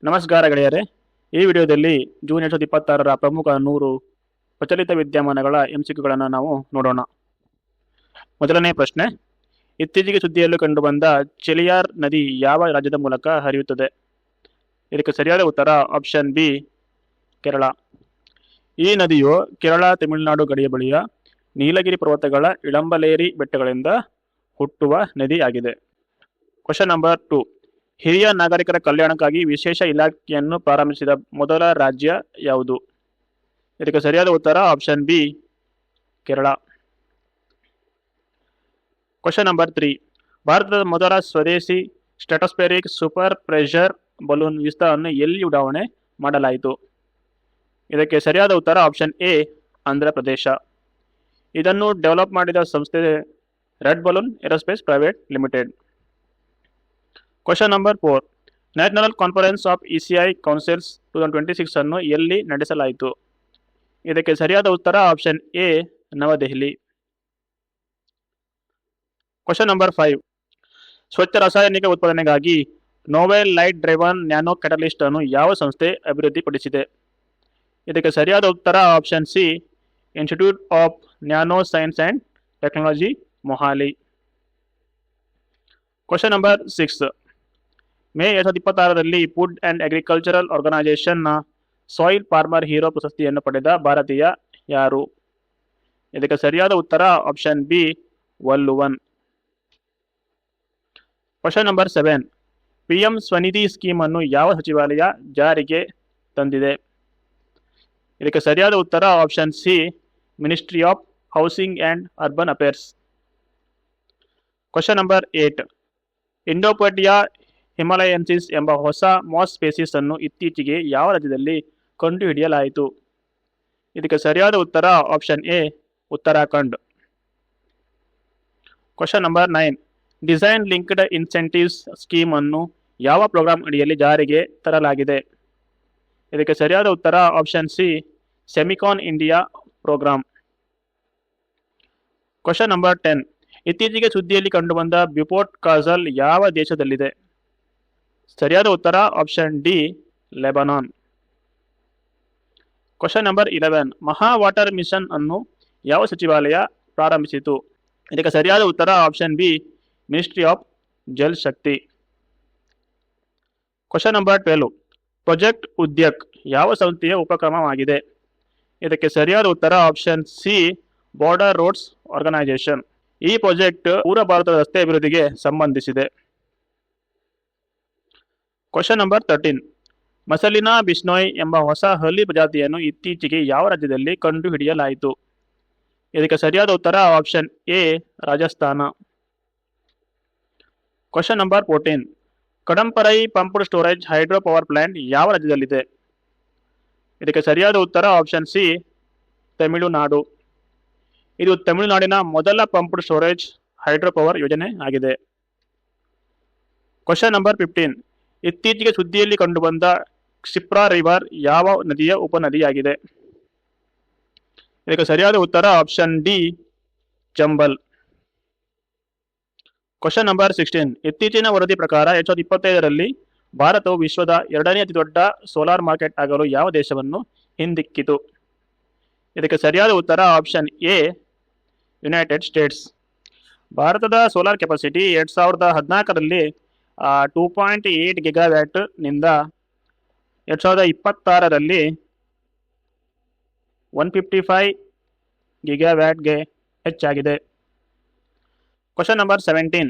ನಮಸ್ಕಾರ ಗೆಳೆಯರೆ. ಈ ವಿಡಿಯೋದಲ್ಲಿ ಜೂನ್ 2026ರ ಪ್ರಮುಖ 100 ಪ್ರಚಲಿತ ವಿದ್ಯಮಾನಗಳ MCQಗಳನ್ನು ನಾವು ನೋಡೋಣ. ಮೊದಲನೇ ಪ್ರಶ್ನೆ, ಇತ್ತೀಚೆಗೆ ಸುದ್ದಿಯಲ್ಲೂ ಕಂಡುಬಂದ ಚೆಲಿಯಾರ್ ನದಿ ಯಾವ ರಾಜ್ಯದ ಮೂಲಕ ಹರಿಯುತ್ತದೆ? ಇದಕ್ಕೆ ಸರಿಯಾದ ಉತ್ತರ ಆಪ್ಷನ್ ಬಿ, ಕೇರಳ. ಈ ನದಿಯು ಕೇರಳ ತಮಿಳುನಾಡು ಗಡಿಯ ಬಳಿಯ ನೀಲಗಿರಿ ಪರ್ವತಗಳ ಇಳಂಬಲೇರಿ ಬೆಟ್ಟಗಳಿಂದ ಹುಟ್ಟುವ ನದಿಯಾಗಿದೆ. ಕ್ವಶನ್ ನಂಬರ್ 2, ಹಿರಿಯ ನಾಗರಿಕರ ಕಲ್ಯಾಣಕ್ಕಾಗಿ ವಿಶೇಷ ಇಲಾಖೆಯನ್ನು ಪ್ರಾರಂಭಿಸಿದ ಮೊದಲ ರಾಜ್ಯ ಯಾವುದು? ಇದಕ್ಕೆ ಸರಿಯಾದ ಉತ್ತರ option B, Kerala. Question number 3, ಭಾರತದ ಮೊದಲ ಸ್ವದೇಶಿ ಸ್ಟ್ರಾಟೋಸ್ಫೇರಿಕ್ ಸೂಪರ್ ಪ್ರೆಷರ್ ಬಲೂನ್ ವಿಸ್ತಾರವನ್ನು ಎಲ್ಲಿ ಉಡಾವಣೆ ಮಾಡಲಾಯಿತು? ಇದಕ್ಕೆ ಸರಿಯಾದ ಉತ್ತರ ಆಪ್ಷನ್ ಎ, ಆಂಧ್ರ ಪ್ರದೇಶ. ಇದನ್ನು ಡೆವಲಪ್ ಮಾಡಿದ ಸಂಸ್ಥೆ red balloon aerospace private limited. Question number 4, national conference of ECI councils 2026 ಅನ್ನು ಎಲ್ಲಿ ನಡೆಸಲಾಯಿತು? ಇದಕ್ಕೆ ಸರಿಯಾದ ಉತ್ತರ option A, Navadehali. Question number 5, ಸ್ವಚ್ಛ ರಾಸಾಯನಿಕ ಉತ್ಪಾದನೆಗಾಗಿ novel light driven nano catalyst ಅನ್ನು ಯಾವ ಸಂಸ್ಥೆ ಅಭಿವೃದ್ಧಿಪಡಿಸಿದೆ? ಇದಕ್ಕೆ ಸರಿಯಾದ ಉತ್ತರ option C, institute of nano science and technology, Mohali. Question number 6, May 2026ರಲ್ಲಿ ಫುಡ್ ಅಂಡ್ ಅಗ್ರಿಕಲ್ಚರಲ್ ಆರ್ಗನೈಸೇಷನ್ನ ಸಾಯಿಲ್ ಫಾರ್ಮರ್ ಹೀರೋ ಪ್ರಶಸ್ತಿಯನ್ನು ಪಡೆದ ಭಾರತೀಯ ಯಾರು? ಇದಕ್ಕೆ ಸರಿಯಾದ ಉತ್ತರ option B, Valluvan. Question number 7, PM Svanidhi scheme ಅನ್ನು ಯಾವ ಸಚಿವಾಲಯ ಜಾರಿಗೆ ತಂದಿದೆ? ಇದಕ್ಕೆ ಸರಿಯಾದ ಉತ್ತರ option C, ministry of housing and urban affairs. Question number 8, Indopodia himalayensis ಎಂಬ ಹೊಸ ಮಾಸ್ ಸ್ಪೇಸಿಸ್ ಅನ್ನು ಇತ್ತೀಚೆಗೆ ಯಾವ ರಾಜ್ಯದಲ್ಲಿ ಕಂಡುಹಿಡಿಯಲಾಯಿತು? ಇದಕ್ಕೆ ಸರಿಯಾದ ಉತ್ತರ option A, Uttarakhand. Question number 9, design linked incentives scheme ಅನ್ನು ಯಾವ ಪ್ರೋಗ್ರಾಂ ಅಡಿಯಲ್ಲಿ ಜಾರಿಗೆ ತರಲಾಗಿದೆ? ಇದಕ್ಕೆ ಸರಿಯಾದ ಉತ್ತರ option C, Semicon India programme. Question number 10, ಇತ್ತೀಚೆಗೆ ಸುದ್ದಿಯಲ್ಲಿ ಕಂಡುಬಂದ ಬ್ಯುಪೋರ್ಟ್ ಕಾಸಲ್ ಯಾವ ದೇಶದಲ್ಲಿದೆ? ಸರಿಯಾದ ಉತ್ತರ option D, Lebanon. Question number 11, ಮಹಾ ವಾಟರ್ ಮಿಷನ್ ಅನ್ನು ಯಾವ ಸಚಿವಾಲಯ ಪ್ರಾರಂಭಿಸಿತು? ಇದಕ್ಕೆ ಸರಿಯಾದ ಉತ್ತರ option B, ministry of Jal Shakti. Question number 12, project Udyak ಯಾವ ಸಂಸ್ಥೆಯ ಉಪಕ್ರಮವಾಗಿದೆ? ಇದಕ್ಕೆ ಸರಿಯಾದ ಉತ್ತರ option C, border roads organisation. ಈ ಪ್ರಾಜೆಕ್ಟ್ ಪೂರ್ವ ಭಾರತದ ರಸ್ತೆ ಅಭಿವೃದ್ಧಿಗೆ ಸಂಬಂಧಿಸಿದೆ. ಕ್ವಶನ್ ನಂಬರ್ 13, ಮಸಲಿನಾ ಬಿಷ್ಣೋಯ್ ಎಂಬ ಹೊಸ ಹಲ್ಲಿ ಪ್ರಜಾತಿಯನ್ನು ಇತ್ತೀಚೆಗೆ ಯಾವ ರಾಜ್ಯದಲ್ಲಿ ಕಂಡುಹಿಡಿಯಲಾಯಿತು? ಇದಕ್ಕೆ ಸರಿಯಾದ ಉತ್ತರ option A, Rajasthan. Question number 14, Kadamparai pumped storage hydro power plant ಯಾವ ರಾಜ್ಯದಲ್ಲಿದೆ? ಇದಕ್ಕೆ ಸರಿಯಾದ ಉತ್ತರ ಆಪ್ಷನ್ ಸಿ, ತಮಿಳುನಾಡು. ಇದು ತಮಿಳುನಾಡಿನ ಮೊದಲ ಪಂಪ್ಡ್ ಸ್ಟೋರೇಜ್ ಹೈಡ್ರೋ ಪವರ್ ಯೋಜನೆ ಆಗಿದೆ. ಕ್ವಶನ್ ನಂಬರ್ 15, ಇತ್ತೀಚೆಗೆ ಸುದ್ದಿಯಲ್ಲಿ ಕಂಡುಬಂದ ಕ್ಷಿಪ್ರಾ ರಿವರ್ ಯಾವ ನದಿಯ ಉಪನದಿಯಾಗಿದೆ? ಇದಕ್ಕೆ ಸರಿಯಾದ ಉತ್ತರ option D, Chambal. Question number 16, ಇತ್ತೀಚಿನ ವರದಿ ಪ್ರಕಾರ 2025ರಲ್ಲಿ ಭಾರತವು ವಿಶ್ವದ 2ನೇ ಅತಿ ದೊಡ್ಡ ಸೋಲಾರ್ ಮಾರ್ಕೆಟ್ ಆಗಲು ಯಾವ ದೇಶವನ್ನು ಹಿಂದಿಕ್ಕಿತು? ಇದಕ್ಕೆ ಸರಿಯಾದ ಉತ್ತರ ಆಪ್ಷನ್ ಎ, ಯುನೈಟೆಡ್ ಸ್ಟೇಟ್ಸ್. ಭಾರತದ ಸೋಲಾರ್ ಕೆಪಾಸಿಟಿ 2014ರಲ್ಲಿ 2.8 ಗಿಗಾವ್ಯಾಟ್ ನಿಂದ 2026ರಲ್ಲಿ 155 ಗಿಗಾವ್ಯಾಟ್ಗೆ ಹೆಚ್ಚಾಗಿದೆ. Question number 17,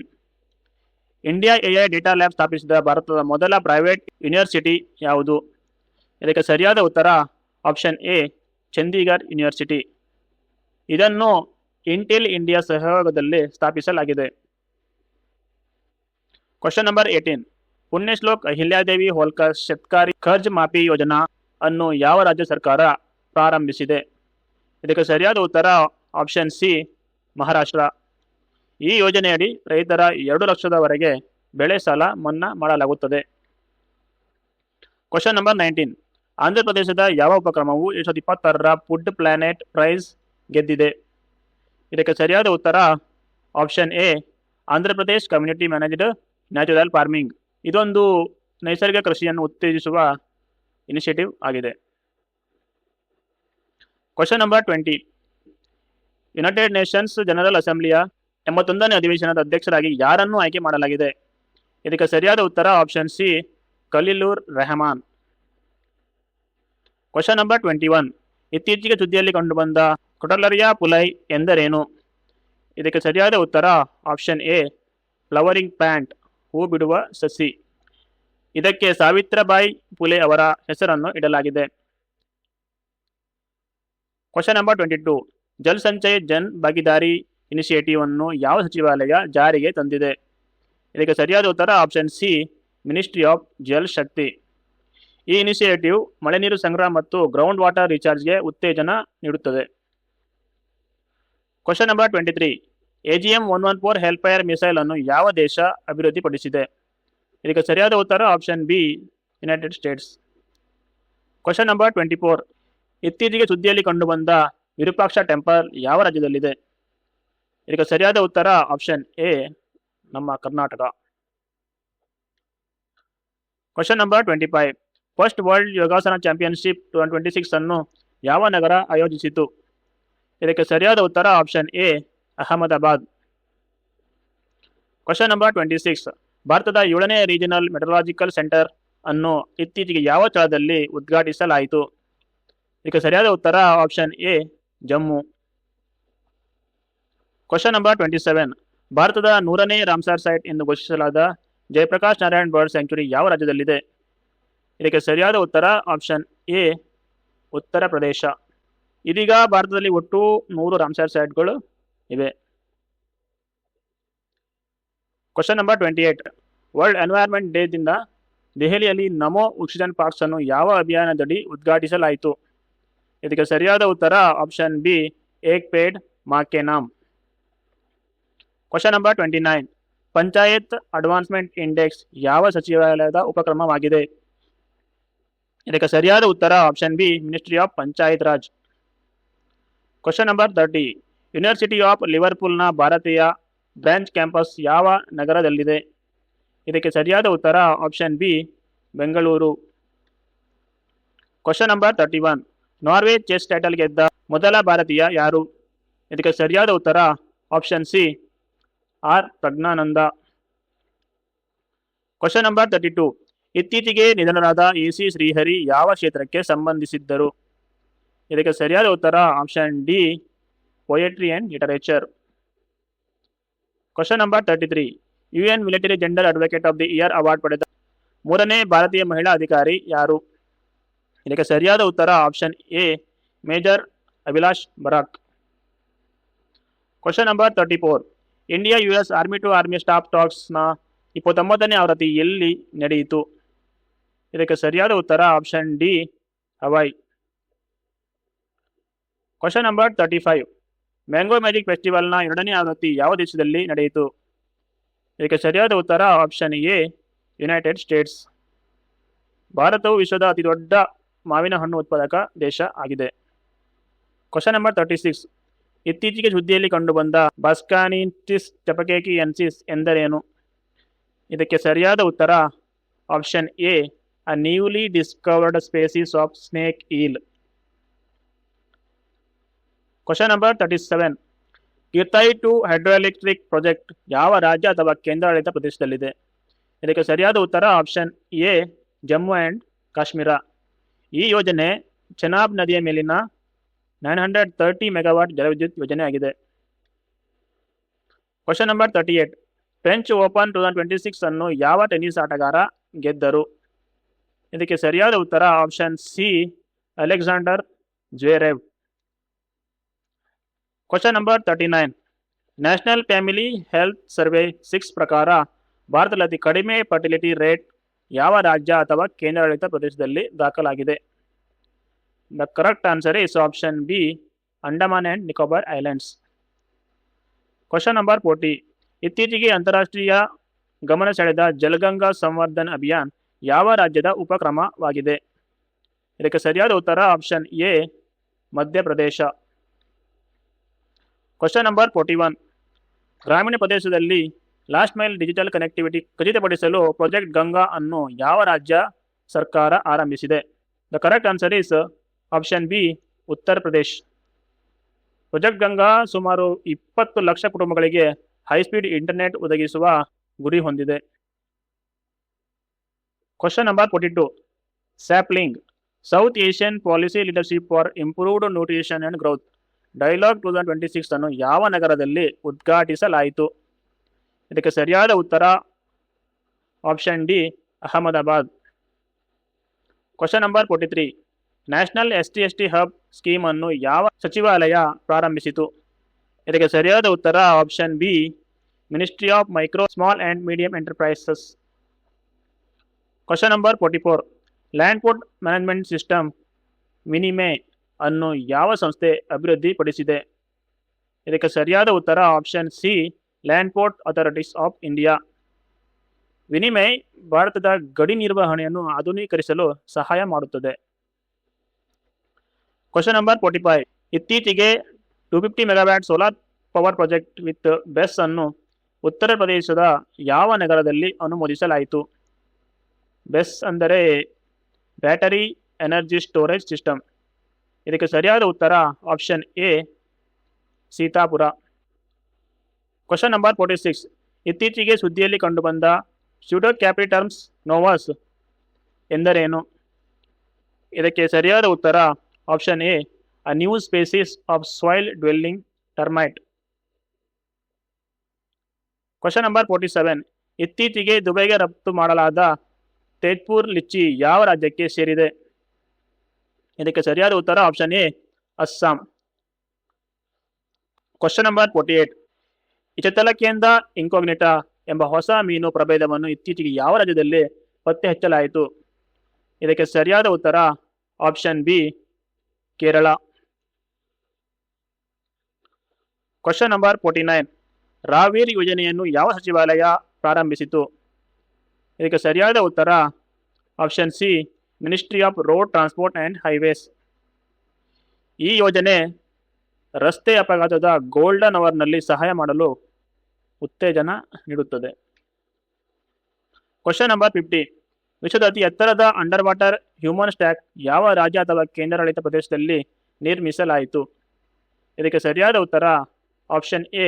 India AI data lab ಸ್ಥಾಪಿಸಿದ ಭಾರತದ ಮೊದಲ ಪ್ರೈವೇಟ್ ಯೂನಿವರ್ಸಿಟಿ ಯಾವುದು? ಇದಕ್ಕೆ ಸರಿಯಾದ ಉತ್ತರ ಆಪ್ಷನ್ ಎ, ಚಂಡೀಗಢ ಯೂನಿವರ್ಸಿಟಿ. ಇದನ್ನು ಇಂಟೆಲ್ ಇಂಡಿಯಾ ಸಹಯೋಗದಲ್ಲಿ ಸ್ಥಾಪಿಸಲಾಗಿದೆ. ಕ್ವಶನ್ ನಂಬರ್ 18, ಪುಣ್ಯಶ್ಲೋಕ್ ಅಹಿಲ್ಯಾದೇವಿ ಹೋಲ್ಕರ್ ಶತಕಾರಿ ಕರ್ಜ್ ಮಾಫಿ ಯೋಜನಾ ಅನ್ನು ಯಾವ ರಾಜ್ಯ ಸರ್ಕಾರ ಪ್ರಾರಂಭಿಸಿದೆ? ಇದಕ್ಕೆ ಸರಿಯಾದ ಉತ್ತರ ಆಪ್ಷನ್ ಸಿ, ಮಹಾರಾಷ್ಟ್ರ. ಈ ಯೋಜನೆಯಡಿ ರೈತರ 2 ಲಕ್ಷದವರೆಗೆ ಬೆಳೆ ಸಾಲ ಮನ್ನಾ ಮಾಡಲಾಗುತ್ತದೆ. ಕ್ವಶನ್ ನಂಬರ್ 19, ಆಂಧ್ರ ಪ್ರದೇಶದ ಯಾವ ಉಪಕ್ರಮವು 2026ರ ಫುಡ್ ಪ್ಲಾನೆಟ್ ಪ್ರೈಸ್ ಗೆದ್ದಿದೆ? ಇದಕ್ಕೆ ಸರಿಯಾದ ಉತ್ತರ option A, Andhra Pradesh community managed natural farming. ಇದೊಂದು ನೈಸರ್ಗಿಕ ಕೃಷಿಯನ್ನು ಉತ್ತೇಜಿಸುವ ಇನಿಷಿಯೇಟಿವ್ ಆಗಿದೆ. Question number 20. United Nations General ಅಸೆಂಬ್ಲಿಯ 81ನೇ ಅಧಿವೇಶನದ ಅಧ್ಯಕ್ಷರಾಗಿ ಯಾರನ್ನು ಆಯ್ಕೆ ಮಾಡಲಾಗಿದೆ? ಇದಕ್ಕೆ ಸರಿಯಾದ ಉತ್ತರ option C, Khalilur Rehman. Question number 21. ಇತ್ತೀಚೆಗೆ ಸುದ್ದಿಯಲ್ಲಿ ಕಂಡುಬಂದ ಕೊಟಲರಿಯಾ ಪುಲೈ ಎಂದರೇನು? ಇದಕ್ಕೆ ಸರಿಯಾದ ಉತ್ತರ ಆಪ್ಷನ್ ಎ, ಫ್ಲವರಿಂಗ್ ಪ್ಲಾಂಟ್, ಹೂ ಬಿಡುವ ಸಸಿ. ಇದಕ್ಕೆ ಸಾವಿತ್ರಿಬಾಯಿ ಫುಲೆ ಅವರ ಹೆಸರನ್ನು ಇಡಲಾಗಿದೆ. Question number 22. Jal Sanchay Jan Bhagidari initiative ಅನ್ನು ಯಾವ ಸಚಿವಾಲಯ ಜಾರಿಗೆ ತಂದಿದೆ? ಇದಕ್ಕೆ ಸರಿಯಾದ ಉತ್ತರ option C, ministry of Jal Shakti. ಈ ಇನಿಷಿಯೇಟಿವ್ ಮಳೆ ನೀರು ಸಂಗ್ರಹ ಮತ್ತು ಗ್ರೌಂಡ್ ವಾಟರ್ ರೀಚಾರ್ಜ್ಗೆ ಉತ್ತೇಜನ ನೀಡುತ್ತದೆ. Question number 23. AGM-114 ಹೆಲ್ಫೈರ್ ಮಿಸೈಲ್ ಅನ್ನು ಯಾವ ದೇಶ ಅಭಿವೃದ್ಧಿಪಡಿಸಿದೆ? ಇದಕ್ಕೆ ಸರಿಯಾದ ಉತ್ತರ option B, United States. Question number 24. ಇತ್ತೀಚೆಗೆ ಸುದ್ದಿಯಲ್ಲಿ ಕಂಡುಬಂದ ವಿರೂಪಾಕ್ಷ ಟೆಂಪಲ್ ಯಾವ ರಾಜ್ಯದಲ್ಲಿದೆ? ಇದಕ್ಕೆ ಸರಿಯಾದ ಉತ್ತರ ಆಪ್ಷನ್ ಎ, ನಮ್ಮ Karnataka. Question number 25. First world yogasana championship 2026 ಅನ್ನು ಯಾವ ನಗರ ಆಯೋಜಿಸಿತು? ಇದಕ್ಕೆ ಸರಿಯಾದ ಉತ್ತರ option A, Ahmedabad. Question number 26. ಭಾರತದ 7ನೇ ರೀಜನಲ್ ಮೆಟರಾಲಜಿಕಲ್ ಸೆಂಟರ್ ಅನ್ನು ಇತ್ತೀಚೆಗೆ ಯಾವ ಸ್ಥಳದಲ್ಲಿ ಉದ್ಘಾಟಿಸಲಾಯಿತು? ಇದಕ್ಕೆ ಸರಿಯಾದ ಉತ್ತರ option A, Jammu. Question number 27. ಭಾರತದ 100ನೇ ರಾಮ್ಸರ್ ಸೈಟ್ ಎಂದು ಘೋಷಿಸಲಾದ ಜಯಪ್ರಕಾಶ್ ನಾರಾಯಣ್ ಬರ್ಡ್ ಸ್ಯಾಂಕ್ಚುರಿ ಯಾವ ರಾಜ್ಯದಲ್ಲಿದೆ? ಇದಕ್ಕೆ ಸರಿಯಾದ ಉತ್ತರ ಆಪ್ಷನ್ ಎ, ಉತ್ತರ ಪ್ರದೇಶ. ಇದೀಗ ಭಾರತದಲ್ಲಿ ಒಟ್ಟು 100 ರಾಮ್ಸರ್ ಸೈಟ್ಗಳು ಇವೆ. Question number 28. World environment day ದಿಂದ ದೆಹಲಿಯಲ್ಲಿ ನಮೋ ಆಕ್ಸಿಜನ್ ಪಾರ್ಕ್ಸ್ ಅನ್ನು ಯಾವ ಅಭಿಯಾನದಡಿ ಉದ್ಘಾಟಿಸಲಾಯಿತು? ಇದಕ್ಕೆ ಸರಿಯಾದ ಉತ್ತರ option B, Ek Ped Maa Ke Naam. Question number 29. Panchayat advancement index ಯಾವ ಸಚಿವಾಲಯದ ಉಪಕ್ರಮವಾಗಿದೆ? ಇದಕ್ಕೆ ಸರಿಯಾದ ಉತ್ತರ option B, ministry of Panchayat Raj. Question number 30. University of ಲಿವರ್ಪೂಲ್ನ ಭಾರತೀಯ ಬ್ರಾಂಚ್ ಕ್ಯಾಂಪಸ್ ಯಾವ ನಗರದಲ್ಲಿದೆ? ಇದಕ್ಕೆ ಸರಿಯಾದ ಉತ್ತರ option B, Bengaluru. Question number 31. Norway chess title ಗೆದ್ದ ಮೊದಲ ಭಾರತೀಯ ಯಾರು? ಇದಕ್ಕೆ ಸರಿಯಾದ ಉತ್ತರ option C, R Praggnanandhaa. Question number 32. ಇತ್ತೀಚೆಗೆ ನಿಧನರಾದ ಎ.ಸಿ. ಶ್ರೀಹರಿ ಯಾವ ಕ್ಷೇತ್ರಕ್ಕೆ ಸಂಬಂಧಿಸಿದ್ದರು? ಇದಕ್ಕೆ ಸರಿಯಾದ ಉತ್ತರ option D, poetry and literature. Question number 33. UN military gender advocate of the year award ಪಡೆದ 3ನೇ ಭಾರತೀಯ ಮಹಿಳಾ ಅಧಿಕಾರಿ ಯಾರು? ಇದಕ್ಕೆ ಸರಿಯಾದ ಉತ್ತರ option A, major Abhilash Barak. Question number 34. India US army to army staff ಟಾಕ್ಸ್ನ 29ನೇ ಆವೃತ್ತಿ ಎಲ್ಲಿ ನಡೆಯಿತು? ಇದಕ್ಕೆ ಸರಿಯಾದ ಉತ್ತರ option D, Hawaii. Question number 35. Mango magic ಫೆಸ್ಟಿವಲ್ನ 2ನೇ ಆವೃತ್ತಿ ಯಾವ ದೇಶದಲ್ಲಿ ನಡೆಯಿತು? ಇದಕ್ಕೆ ಸರಿಯಾದ ಉತ್ತರ ಆಪ್ಷನ್ ಎ, ಯುನೈಟೆಡ್ ಸ್ಟೇಟ್ಸ್. ಭಾರತವು ವಿಶ್ವದ ಅತಿದೊಡ್ಡ ಮಾವಿನ ಹಣ್ಣು ಉತ್ಪಾದಕ ದೇಶ ಆಗಿದೆ. Question number 36. ಇತ್ತೀಚೆಗೆ ಸುದ್ದಿಯಲ್ಲಿ ಕಂಡುಬಂದ ಬಾಸ್ಕಾನಿಟಿಸ್ ಟೆಪಕೇಕಿಯನ್ಸಿಸ್ ಎಂದರೇನು? ಇದಕ್ಕೆ ಸರಿಯಾದ ಉತ್ತರ option A, a newly discovered species of snake eel. Question number 37. Kirthai two hydroelectric project ಯಾವ ರಾಜ್ಯ ಅಥವಾ ಕೇಂದ್ರಾಡಳಿತ ಪ್ರದೇಶದಲ್ಲಿದೆ? ಇದಕ್ಕೆ ಸರಿಯಾದ ಉತ್ತರ option A, Jammu and Kashmir. ಈ ಯೋಜನೆ ಚೆನಾಬ್ ನದಿಯ ಮೇಲಿನ 930 ಮೆಗಾವಾಟ್ ಜಲವಿದ್ಯುತ್ ಯೋಜನೆ ಆಗಿದೆ. Question number 38. ಫ್ರೆಂಚ್ ಓಪನ್ 2026 ಅನ್ನು ಯಾವ ಟೆನ್ನಿಸ್ ಆಟಗಾರ ಗೆದ್ದರು? ಇದಕ್ಕೆ ಸರಿಯಾದ ಉತ್ತರ option C, Alexander Zverev. Question number 39. National family health survey 6 ಪ್ರಕಾರ ಭಾರತದಲ್ಲಿ ಅತಿ ಕಡಿಮೆ ಫರ್ಟಿಲಿಟಿ ರೇಟ್ ಯಾವ ರಾಜ್ಯ ಅಥವಾ ಕೇಂದ್ರಾಡಳಿತ ಪ್ರದೇಶದಲ್ಲಿ ದಾಖಲಾಗಿದೆ? The correct answer is option B, Andaman and Nicobar islands. Question number 40. ಇತ್ತೀಚೆಗೆ ಅಂತಾರಾಷ್ಟ್ರೀಯ ಗಮನ ಸೆಳೆದ ಜಲಗಂಗಾ ಸಂವರ್ಧನ್ ಅಭಿಯಾನ್ ಯಾವ ರಾಜ್ಯದ ಉಪಕ್ರಮವಾಗಿದೆ? ಇದಕ್ಕೆ ಸರಿಯಾದ ಉತ್ತರ option A, Madhya Pradesh. Question number 41. ಗ್ರಾಮೀಣ ಪ್ರದೇಶದಲ್ಲಿ ಲಾಸ್ಟ್ ಮೈಲ್ ಡಿಜಿಟಲ್ ಕನೆಕ್ಟಿವಿಟಿ ಖಚಿತಪಡಿಸಲು ಪ್ರಾಜೆಕ್ಟ್ ಗಂಗಾ ಅನ್ನು ಯಾವ ರಾಜ್ಯ ಸರ್ಕಾರ ಆರಂಭಿಸಿದೆ? The correct answer is option B, Uttar Pradesh. Project Ganga ಸುಮಾರು 20 ಲಕ್ಷ ಕುಟುಂಬಗಳಿಗೆ ಹೈಸ್ಪೀಡ್ ಇಂಟರ್ನೆಟ್ ಒದಗಿಸುವ ಗುರಿ ಹೊಂದಿದೆ. Question number 42. Sapling South Asian policy leadership for improved nutrition and growth dialogue 2026 ಅನ್ನು ಯಾವ ನಗರದಲ್ಲಿ ಉದ್ಘಾಟಿಸಲಾಯಿತು? ಇದಕ್ಕೆ ಸರಿಯಾದ ಉತ್ತರ option D, Ahmedabad. Question number 43. National ST hub scheme ಅನ್ನು ಯಾವ ಸಚಿವಾಲಯ ಪ್ರಾರಂಭಿಸಿತು? ಇದಕ್ಕೆ ಸರಿಯಾದ ಉತ್ತರ option B, ministry of micro small and medium enterprises. Question number 44. Land port management system Vinimay ಅನ್ನು ಯಾವ ಸಂಸ್ಥೆ ಅಭಿವೃದ್ಧಿಪಡಿಸಿದೆ? ಇದಕ್ಕೆ ಸರಿಯಾದ ಉತ್ತರ option C, land port authorities of India. Vinimay ಭಾರತದ ಗಡಿ ನಿರ್ವಹಣೆಯನ್ನು ಆಧುನೀಕರಿಸಲು ಸಹಾಯ ಮಾಡುತ್ತದೆ. Question number 45. ಇತ್ತೀಚೆಗೆ 250 megawatt solar power project with BESS ಅನ್ನು ಉತ್ತರ ಪ್ರದೇಶದ ಯಾವ ನಗರದಲ್ಲಿ ಅನುಮೋದಿಸಲಾಯಿತು? ಬೆಸ್ ಅಂದರೆ ಬ್ಯಾಟರಿ ಎನರ್ಜಿ ಸ್ಟೋರೇಜ್ ಸಿಸ್ಟಮ್. ಇದಕ್ಕೆ ಸರಿಯಾದ ಉತ್ತರ option A, Sitapur. Question number 46. ಇತ್ತೀಚೆಗೆ ಸುದ್ದಿಯಲ್ಲಿ ಕಂಡುಬಂದ ಸ್ಯೂಡೋಕ್ಯಾಪಿಟರ್ಮ್ಸ್ ನೋವಾಸ್ ಎಂದರೇನು? ಇದಕ್ಕೆ ಸರಿಯಾದ ಉತ್ತರ option A, a new species of soil dwelling termite. Question number 47. ಇತ್ತೀಚೆಗೆ ದುಬೈಗೆ ರಫ್ತು ಮಾಡಲಾದ ತೇಜ್ಪುರ್ ಲಿಚ್ಚಿ ಯಾವ ರಾಜ್ಯಕ್ಕೆ ಸೇರಿದೆ? ಇದಕ್ಕೆ ಸರಿಯಾದ ಉತ್ತರ option A, Assam. Question number 48. ಇಚತಲಕೇಂದ ಇಂಕೋಗ್ನಿಟಾ ಎಂಬ ಹೊಸ ಮೀನು ಪ್ರಭೇದವನ್ನು ಇತ್ತೀಚೆಗೆ ಯಾವ ರಾಜ್ಯದಲ್ಲಿ ಪತ್ತೆ ಹಚ್ಚಲಾಯಿತು? ಇದಕ್ಕೆ ಸರಿಯಾದ ಉತ್ತರ option B, Kerala. Question number 49. ರಾವೀರ್ ಯೋಜನೆಯನ್ನು ಯಾವ ಸಚಿವಾಲಯ ಪ್ರಾರಂಭಿಸಿತು? ಇದಕ್ಕೆ ಸರಿಯಾದ ಉತ್ತರ option C, ministry of road transport and highways. ಈ ಯೋಜನೆ ರಸ್ತೆ ಅಪಘಾತದ ಗೋಲ್ಡನ್ ಅವರ್ನಲ್ಲಿ ಸಹಾಯ ಮಾಡಲು ಉತ್ತೇಜನ ನೀಡುತ್ತದೆ. Question number 50. ವಿಶ್ವದ ಅತಿ ಎತ್ತರದ ಅಂಡರ್ ವಾಟರ್ ಹ್ಯೂಮನ್ ಸ್ಟ್ಯಾಕ್ ಯಾವ ರಾಜ್ಯ ಅಥವಾ ಕೇಂದ್ರಾಡಳಿತ ಪ್ರದೇಶದಲ್ಲಿ ನಿರ್ಮಿಸಲಾಯಿತು? ಇದಕ್ಕೆ ಸರಿಯಾದ ಉತ್ತರ option A,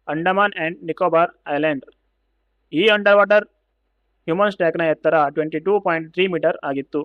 Andaman and Nicobar island. ಈ ಅಂಡರ್ ವಾಟರ್ ಹ್ಯೂಮನ್ ಸ್ಟ್ಯಾಕ್ನ ಎತ್ತರ 22.3 ಮೀಟರ್ ಆಗಿತ್ತು.